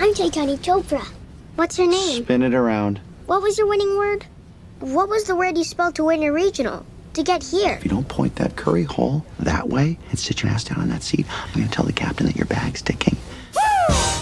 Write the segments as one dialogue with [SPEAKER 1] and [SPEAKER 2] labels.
[SPEAKER 1] I'm Chaitanya Chopra. What's her name?
[SPEAKER 2] Spin it around.
[SPEAKER 1] What was your winning word? What was the word you spelled to win a regional? To get here?
[SPEAKER 2] If you don't point that curry hole that way and sit your ass down on that seat, I'm going to tell the captain that your bag's ticking.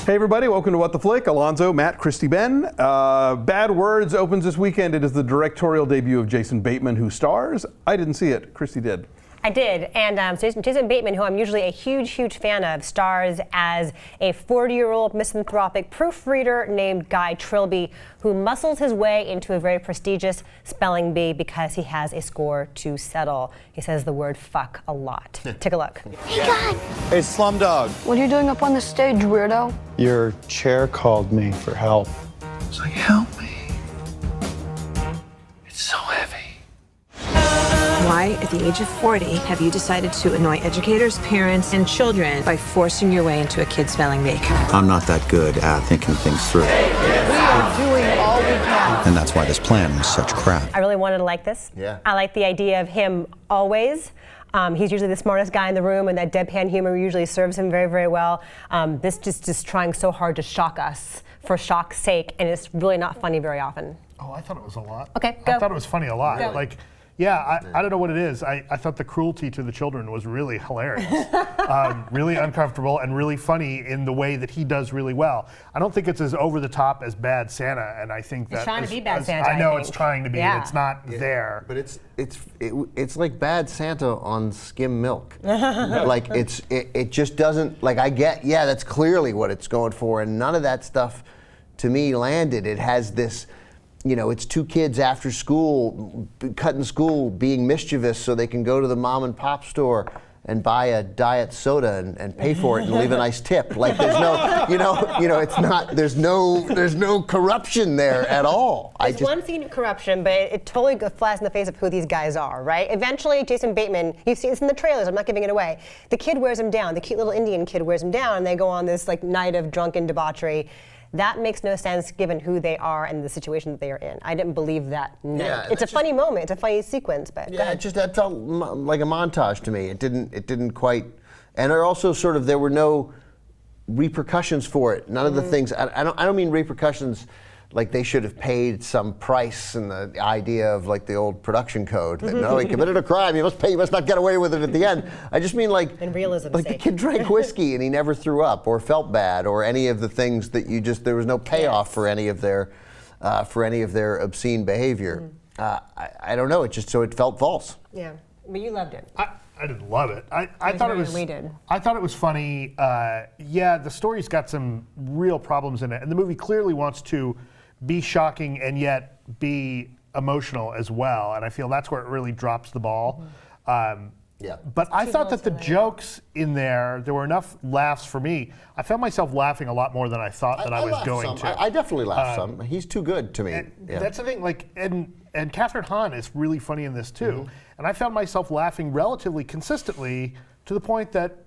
[SPEAKER 3] Hey everybody, welcome to What the Flick. Alonso, Matt, Christy, Ben. Bad Words opens this weekend. It is the directorial debut of Jason Bateman, who stars. I didn't see it. Christy did.
[SPEAKER 4] I did, and Jason Bateman, who I'm usually a huge fan of, stars as a 40-year-old misanthropic proofreader named Guy Trilby, who muscles his way into a very prestigious spelling bee because he has a score to settle. He says the word fuck a lot. Take a look.
[SPEAKER 1] Hey, Guy!
[SPEAKER 5] Hey, Slumdog.
[SPEAKER 6] What are you doing up on the stage, weirdo?
[SPEAKER 5] Your chair called me for help.
[SPEAKER 2] It's like, help me. It's so heavy.
[SPEAKER 7] Why, at the age of 40, have you decided to annoy educators, parents, and children by forcing your way into a kid's spelling bee?
[SPEAKER 8] I'm not that good at thinking things through.
[SPEAKER 6] We are doing all we can.
[SPEAKER 8] And that's why this plan was such crap.
[SPEAKER 4] I really wanted to like this.
[SPEAKER 5] Yeah.
[SPEAKER 4] I like the idea of him always. He's usually the smartest guy in the room, and that deadpan humor usually serves him very well. This just is trying so hard to shock us for shock's sake, and it's really not funny very often.
[SPEAKER 9] Oh, I thought it was a lot.
[SPEAKER 4] Okay, go.
[SPEAKER 9] I thought it was funny a lot.
[SPEAKER 4] Go.
[SPEAKER 9] Like, yeah, I don't know what it is. I thought the cruelty to the children was really hilarious. Really uncomfortable and really funny in the way that he does really well. I don't think it's as over the top as Bad Santa, and I think that
[SPEAKER 4] It's trying to be Bad Santa,
[SPEAKER 9] I know
[SPEAKER 4] I think.
[SPEAKER 9] it's trying to be,
[SPEAKER 4] Yeah.
[SPEAKER 9] and it's not there.
[SPEAKER 10] But it's like Bad Santa on skim milk. Like it just doesn't, like, I get, yeah, that's clearly what it's going for, and none of that stuff to me landed. It has this, you know, it's two kids after school, cutting school, being mischievous so they can go to the mom and pop store and buy a diet soda and pay for it and leave a nice tip. Like, there's no, you know, it's not, there's no corruption there at all.
[SPEAKER 4] There's one scene of corruption, but it totally flies in the face of who these guys are, right? Eventually, Jason Bateman, you see this in the trailers, I'm not giving it away. The kid wears him down, the cute little Indian kid wears him down, and they go on this like night of drunken debauchery. That makes no sense given who they are and the situation that they are in. I didn't believe that. No.
[SPEAKER 10] Yeah,
[SPEAKER 4] it's a funny moment. It's a funny sequence, but go ahead.
[SPEAKER 10] that felt like a montage to me. It didn't quite, and there also there were no repercussions for it. None of the things. I don't mean repercussions like they should have paid some price, and the idea of like the old production code that no, he committed a crime, you must pay, you must not get away with it at the end. I just mean like
[SPEAKER 4] In realism's
[SPEAKER 10] like
[SPEAKER 4] sake.
[SPEAKER 10] the kid drank whiskey and he never threw up or felt bad or any of the things that there was no payoff for any of their obscene behavior. I don't know. It felt false.
[SPEAKER 4] Yeah, but you loved it.
[SPEAKER 9] I didn't love it. I thought it was.
[SPEAKER 4] We did.
[SPEAKER 9] I thought it was funny. Yeah, the story's got some real problems in it, and the movie clearly wants to be shocking and yet be emotional as well. And I feel that's where it really drops the ball.
[SPEAKER 10] Yeah.
[SPEAKER 9] But I thought that the jokes in there were enough laughs for me. I found myself laughing a lot more than I thought that I was
[SPEAKER 10] laughed
[SPEAKER 9] going
[SPEAKER 10] some.
[SPEAKER 9] to.
[SPEAKER 10] I definitely laughed some. He's too good to me.
[SPEAKER 9] And
[SPEAKER 10] Yeah.
[SPEAKER 9] that's the thing, like, and Kathryn Hahn is really funny in this too. And I found myself laughing relatively consistently to the point that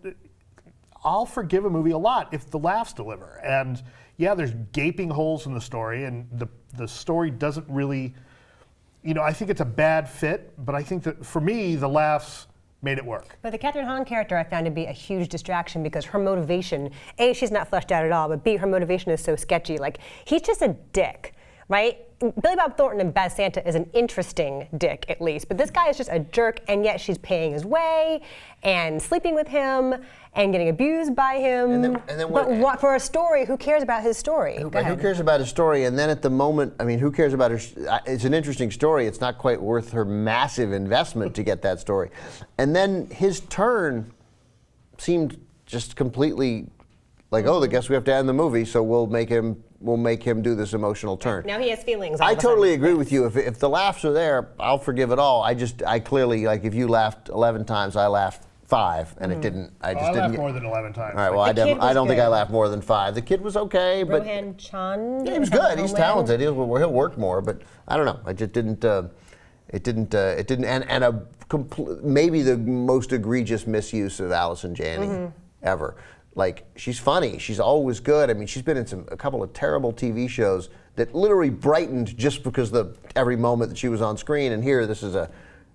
[SPEAKER 9] I'll forgive a movie a lot if the laughs deliver. And yeah, there's gaping holes in the story, and the story doesn't really, you know, I think it's a bad fit, but I think that for me, the laughs made it work.
[SPEAKER 4] But the Kathryn Hahn character I found to be a huge distraction because her motivation, A, she's not fleshed out at all, but B, her motivation is so sketchy. Like, he's just a dick, right? Billy Bob Thornton in Bad Santa is an interesting dick, at least, but this guy is just a jerk, and yet she's paying his way and sleeping with him and getting abused by him.
[SPEAKER 10] And then
[SPEAKER 4] what, for a story, who cares about his story? Go
[SPEAKER 10] Who
[SPEAKER 4] ahead.
[SPEAKER 10] cares about his story? And then at the moment, I mean, who cares about her? It's an interesting story. It's not quite worth her massive investment to get that story. And then his turn seemed just completely like, oh, I guess we have to end the movie, so we'll make him do this emotional turn.
[SPEAKER 4] Now he has feelings.
[SPEAKER 10] I totally agree with you. If the laughs are there, I'll forgive it all. I clearly, like, if you laughed 11 times, I laughed 5, and it didn't. I just
[SPEAKER 9] I
[SPEAKER 10] didn't
[SPEAKER 9] laughed
[SPEAKER 10] get
[SPEAKER 9] more than 11 times.
[SPEAKER 10] All right. Well, I don't think I laughed more than 5. The kid was okay, but
[SPEAKER 4] Rohan Chand.
[SPEAKER 10] he was good. He's talented. He'll work more, but I don't know. I just didn't. It didn't. And maybe the most egregious misuse of Allison Janney ever. Like, she's funny. She's always good. I mean, she's been in a couple of terrible TV shows that literally brightened just because every moment that she was on screen. And here,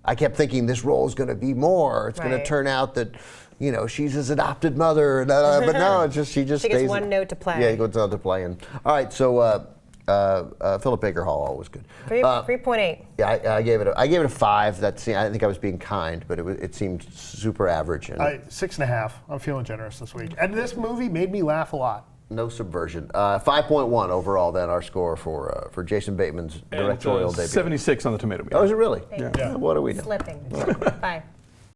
[SPEAKER 10] I kept thinking this role is going to be more. It's going to turn out that you know, she's his adopted mother, and, but no, it's just she
[SPEAKER 4] She
[SPEAKER 10] stays.
[SPEAKER 4] gets one note to play.
[SPEAKER 10] Yeah, he goes on to play. And all right, so Philip Baker Hall, always good.
[SPEAKER 4] 3.8.
[SPEAKER 10] Yeah, I gave it a 5. I think I was being kind, but it seemed super average. And
[SPEAKER 9] 6.5. I'm feeling generous this week. And this movie made me laugh a lot.
[SPEAKER 10] no subversion. 5.1 overall. Then our score for Jason Bateman's directorial debut.
[SPEAKER 3] 76 on the tomato meter.
[SPEAKER 10] Oh, is it really?
[SPEAKER 4] Yeah.
[SPEAKER 10] What do we do?
[SPEAKER 4] Slipping. Bye.